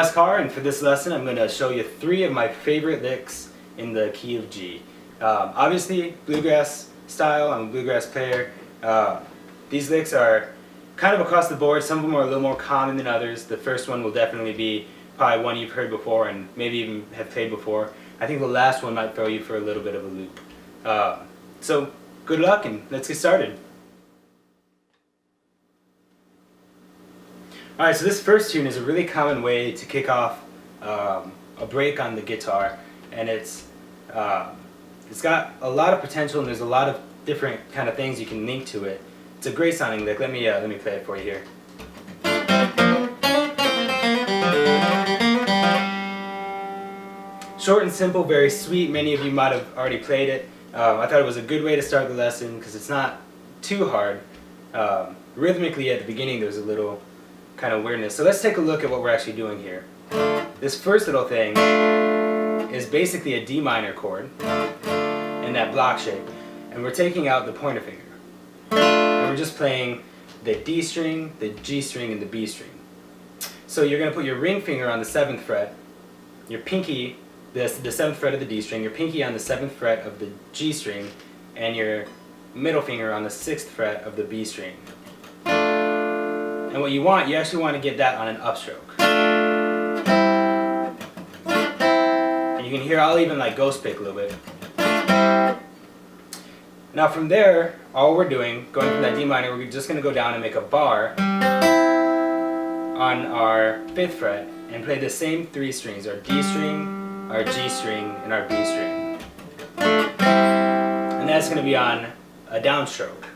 Wes Carr, and for this lesson I'm going to show you 3 of my favorite licks in the key of G. Obviously bluegrass style, I'm a bluegrass player. These licks are kind of across the board. Some of them are a little more common than others. The first one will definitely be probably one you've heard before and maybe even have played before. I think the last one might throw you for a little bit of a loop. So good luck and let's get started. Alright, so this first tune is a really common way to kick off a break on the guitar, and it's got a lot of potential and there's a lot of different kind of things you can link to it. It's a great sounding lick. Let me play it for you here. Short and simple, very sweet. Many of you might have already played it. I thought it was a good way to start the lesson because it's not too hard. Rhythmically at the beginning there's a little kind of weirdness. So let's take a look at what we're actually doing here. This first little thing is basically a D minor chord in that block shape, and we're taking out the pointer finger. And we're just playing the D string, the G string, and the B string. So you're going to put your ring finger on the 7th fret, your pinky, the 7th fret of the D string, your pinky on the 7th fret of the G string, and your middle finger on the 6th fret of the B string. And what you actually want to get that on an upstroke. And you can hear I'll even like ghost pick a little bit. Now from there, all we're doing, going from that D minor, we're just going to go down and make a bar on our 5th fret and play the same 3 strings, our D string, our G string, and our B string. And that's going to be on a downstroke.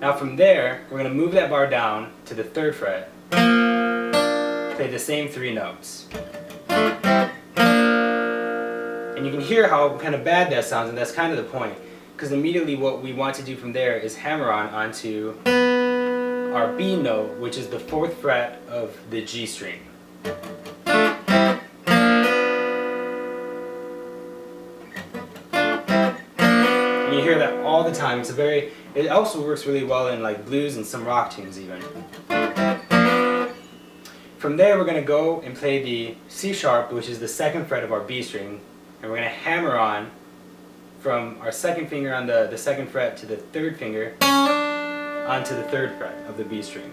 Now from there, we're going to move that bar down to the 3rd fret, play the same 3 notes. And you can hear how kind of bad that sounds, and that's kind of the point, because immediately what we want to do from there is hammer onto our B note, which is the 4th fret of the G string. And you hear that all the time. It also works really well in like blues and some rock tunes even. From there we're going to go and play the C sharp, which is the 2nd fret of our B string, and we're going to hammer on from our 2nd finger on the 2nd fret to the 3rd finger onto the 3rd fret of the B string.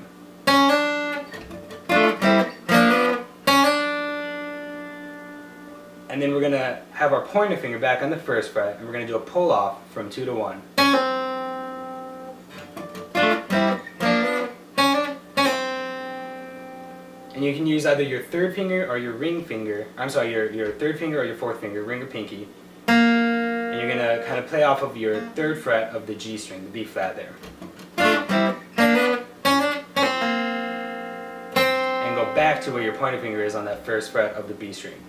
And then we're going to have our pointer finger back on the 1st fret, and we're going to do a pull off from 2 to 1. And you can use either your 3rd finger or your ring finger, your 3rd finger or your 4th finger, ring or pinky. And you're going to kind of play off of your 3rd fret of the G string, the B flat there. And go back to where your pointer finger is on that 1st fret of the B string.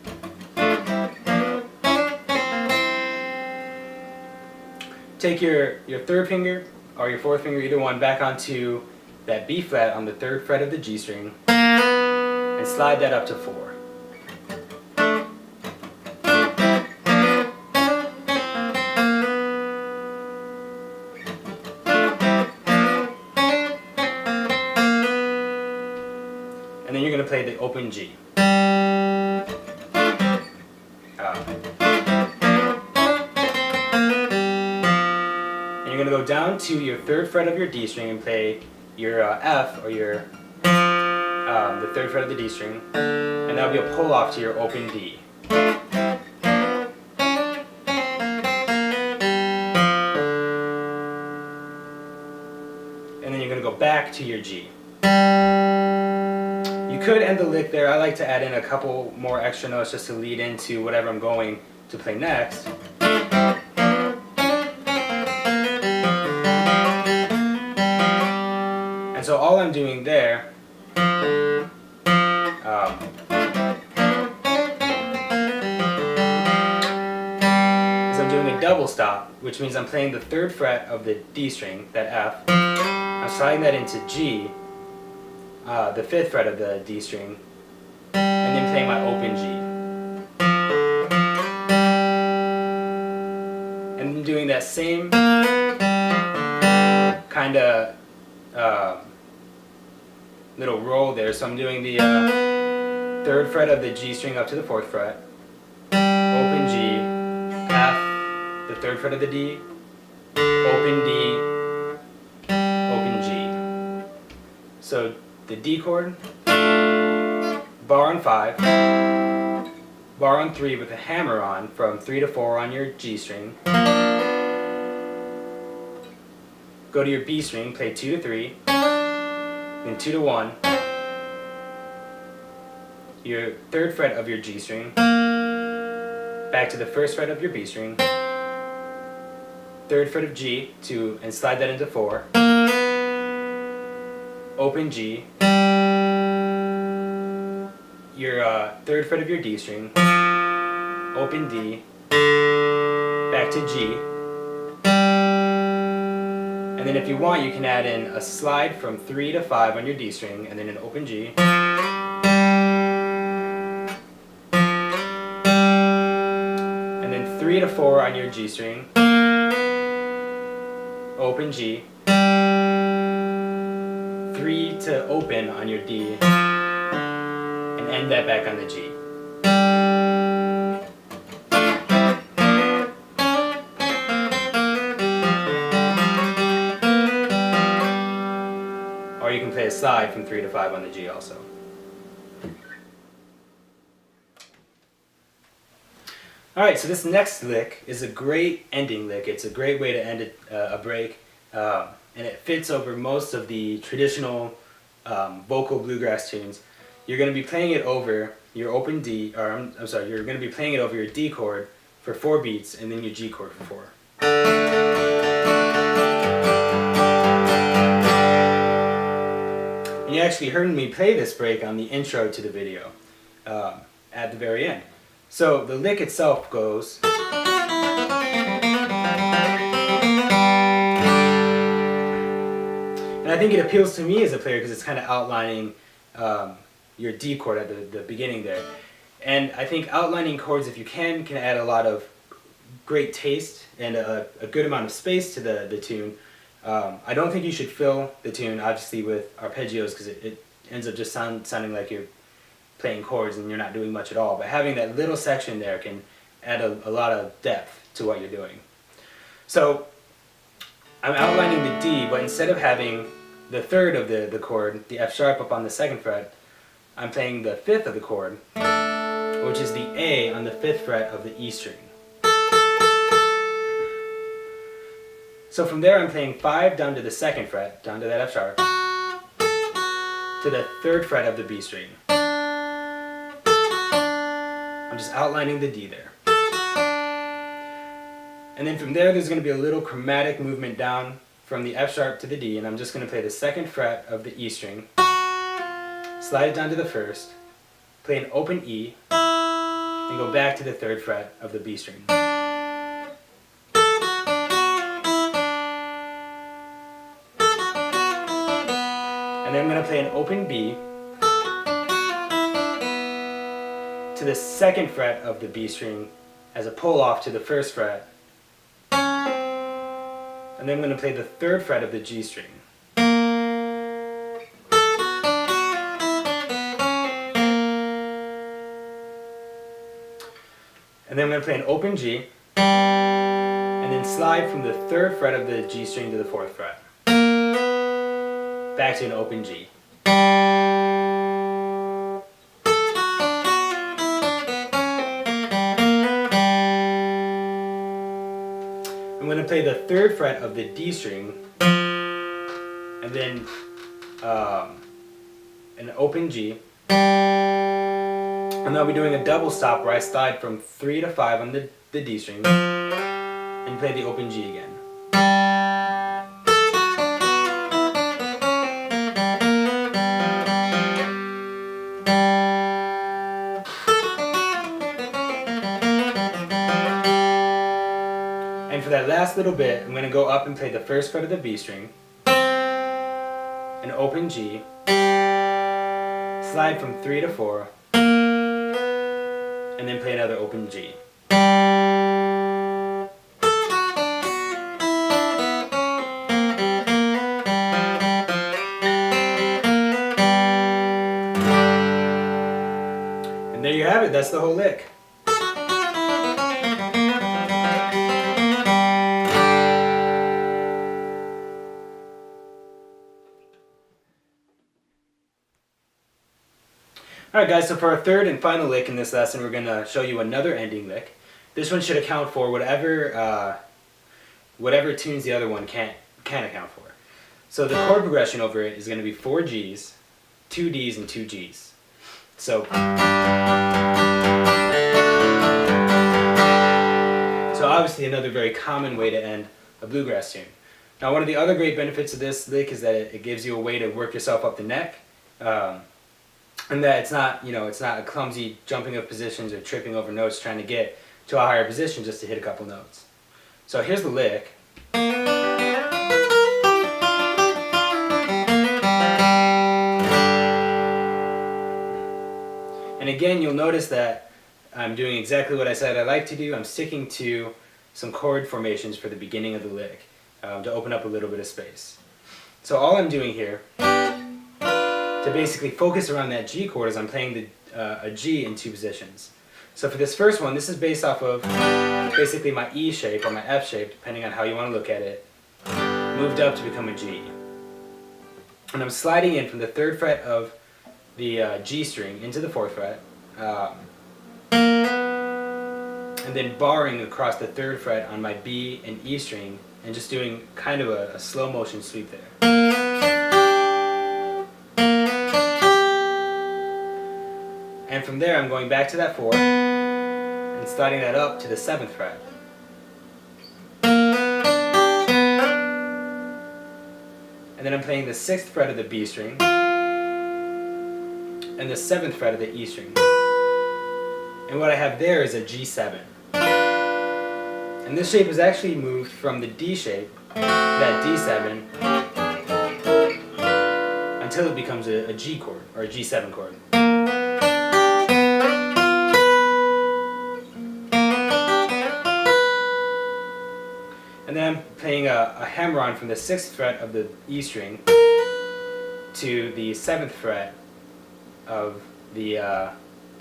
Take your 3rd finger or your 4th finger, either one, back onto that B flat on the 3rd fret of the G string, and slide that up to 4. And then you're going to play the open G. And you're going to go down to your 3rd fret of your D string and play your F, or your the 3rd fret of the D string, and that'll be a pull off to your open D. And then you're going to go back to your G. You could end the lick there. I like to add in a couple more extra notes just to lead into whatever I'm going to play next. And so all I'm doing there is I'm doing a double stop, which means I'm playing the 3rd fret of the D string, that F. I'm sliding that into G, the 5th fret of the D string, and then playing my open G. And then doing that same kind of little roll there. So I'm doing the 3rd fret of the G string up to the 4th fret, open G, half the 3rd fret of the D, open D, open G. So the D chord, bar on 5, bar on 3 with a hammer on from 3 to 4 on your G string. Go to your B string, play 2 to 3, then 2 to 1, your 3rd fret of your G string, back to the 1st fret of your B string, 3rd fret of G, and slide that into 4, open G, your 3rd fret of your D string, open D, back to G, and then if you want you can add in a slide from 3 to 5 on your D string, and then an open G, and then 3 to 4 on your G string, open G, 3 to open on your D, and end that back on the G. Or you can play a slide from 3 to 5 on the G also. Alright, so this next lick is a great ending lick. It's a great way to end a break, and it fits over most of the traditional vocal bluegrass tunes. You're going to be playing it over your open D, or I'm sorry, you're going to be playing it over your D chord for 4 beats, and then your G chord for 4. And you actually heard me play this break on the intro to the video at the very end. So the lick itself goes, and I think it appeals to me as a player because it's kind of outlining your D chord at the beginning there. And I think outlining chords, if you can add a lot of great taste and a good amount of space to the tune. I don't think you should fill the tune, obviously, with arpeggios because it ends up just sounding like you're playing chords and you're not doing much at all. But having that little section there can add a lot of depth to what you're doing. So I'm outlining the D, but instead of having the 3rd of the chord, the F sharp up on the 2nd fret, I'm playing the 5th of the chord, which is the A on the 5th fret of the E string. So from there I'm playing 5 down to the 2nd fret, down to that F sharp, to the 3rd fret of the B string. I'm just outlining the D there. And then from there's going to be a little chromatic movement down from the F sharp to the D, and I'm just going to play the 2nd fret of the E string, slide it down to the 1st, play an open E, and go back to the 3rd fret of the B string. And then I'm going to play an open B to the 2nd fret of the B string as a pull off to the 1st fret. And then I'm going to play the 3rd fret of the G string. And then I'm going to play an open G, and then slide from the 3rd fret of the G string to the 4th fret. Back to an open G. I'm going to play the 3rd fret of the D string, and then an open G. And then I'll be doing a double stop where I slide from 3 to 5 on the D string and play the open G again. And for that last little bit, I'm going to go up and play the 1st fret of the B string, an open G, slide from 3 to 4, and then play another open G. there you have it, that's the whole lick. Alright guys, so for our third and final lick in this lesson, we're going to show you another ending lick. This one should account for whatever tunes the other one can't account for. So the chord progression over it is going to be 4 Gs, 2 Ds, and 2 Gs. So obviously another very common way to end a bluegrass tune. Now one of the other great benefits of this lick is that it gives you a way to work yourself up the neck. And that it's not a clumsy jumping of positions or tripping over notes trying to get to a higher position just to hit a couple notes. So here's the lick. And again, you'll notice that I'm doing exactly what I said I like to do. I'm sticking to some chord formations for the beginning of the lick to open up a little bit of space. So all I'm doing here to basically focus around that G chord is I'm playing a G in 2 positions. So for this first one, this is based off of basically my E shape or my F shape, depending on how you want to look at it, moved up to become a G. And I'm sliding in from the 3rd fret of the G string into the 4th fret, and then barring across the 3rd fret on my B and E string, and just doing kind of a slow motion sweep there. And from there I'm going back to that 4 and sliding that up to the 7th fret. And then I'm playing the 6th fret of the B string and the 7th fret of the E string. And what I have there is a G7. And this shape is actually moved from the D shape, that D7, until it becomes a G chord, or a G7 chord. And then I'm playing a hammer-on from the 6th fret of the E string to the 7th fret of the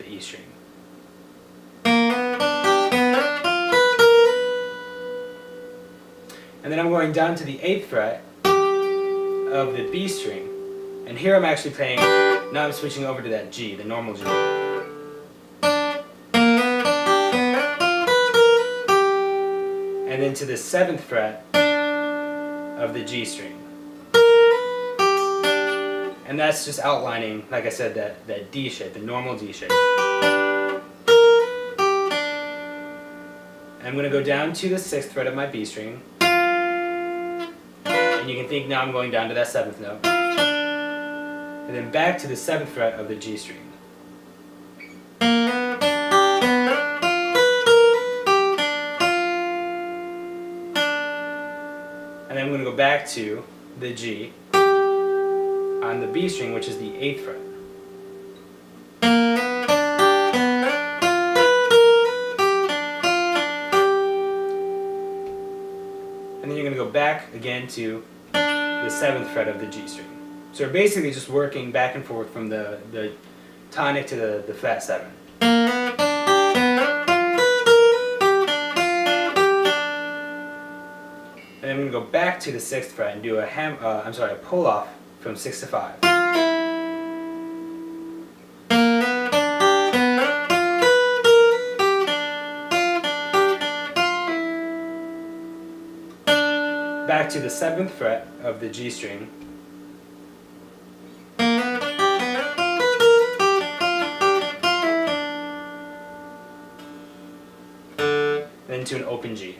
E string. And then I'm going down to the 8th fret of the B string. And here I'm actually playing, now I'm switching over to that G, the normal G. And then to the 7th fret of the G string. And that's just outlining, like I said, that D shape, the normal D shape. And I'm going to go down to the 6th fret of my B string. And you can think now I'm going down to that 7th note. And then back to the 7th fret of the G string. And then I'm going to go back to the G on the B string, which is the 8th fret. And then you're going to go back again to the 7th fret of the G string. So we're basically just working back and forth from the tonic to the flat 7. And then I'm going to go back to the 6th fret and do a pull off from 6 to 5. Back to the 7th fret of the G string. Then to an open G.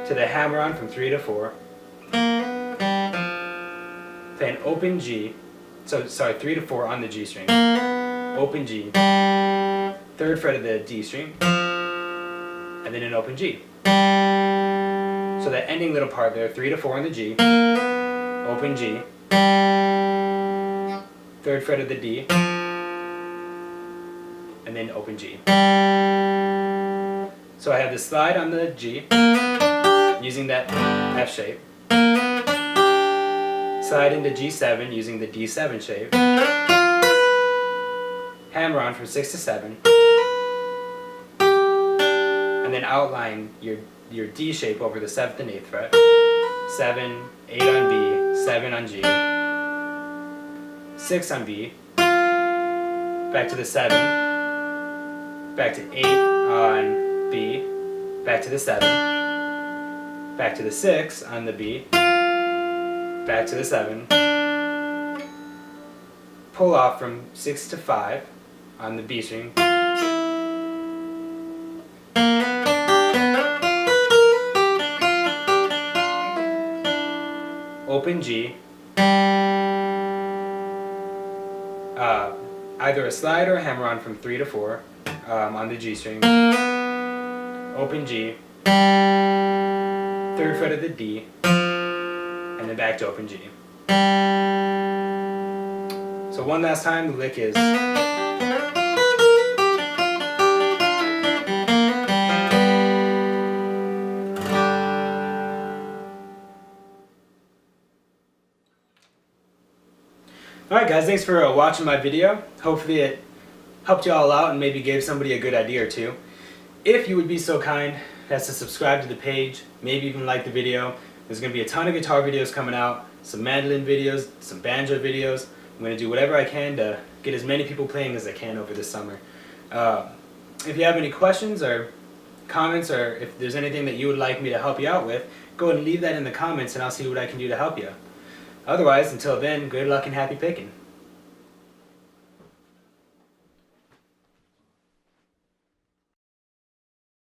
To the hammer-on from 3 to 4. Play an open G. 3 to 4 on the G string. Open G. 3rd fret of the D string. And then an open G. So that ending little part there, 3 to 4 on the G. Open G. 3rd fret of the D, and then open G. So I have the slide on the G, using that F shape, slide into G7 using the D7 shape, hammer on from 6 to 7, and then outline your D shape over the 7th and 8th fret. 7, 8 on B, 7 on G, 6 on B, back to the 7, back to 8 on B, back to the 7, back to the 6 on the B, back to the 7, pull off from 6 to 5 on the B string, open G, either a slide or a hammer on from 3 to 4 on the G string, open G, 3rd fret of the D, and then back to open G. So one last time, the lick is. Alright guys, thanks for watching my video. Hopefully it helped you all out and maybe gave somebody a good idea or two. If you would be so kind as to subscribe to the page, maybe even like the video. There's going to be a ton of guitar videos coming out, some mandolin videos, some banjo videos. I'm going to do whatever I can to get as many people playing as I can over this summer. If you have any questions or comments, or if there's anything that you would like me to help you out with, go ahead and leave that in the comments and I'll see what I can do to help you. Otherwise, until then, good luck and happy picking.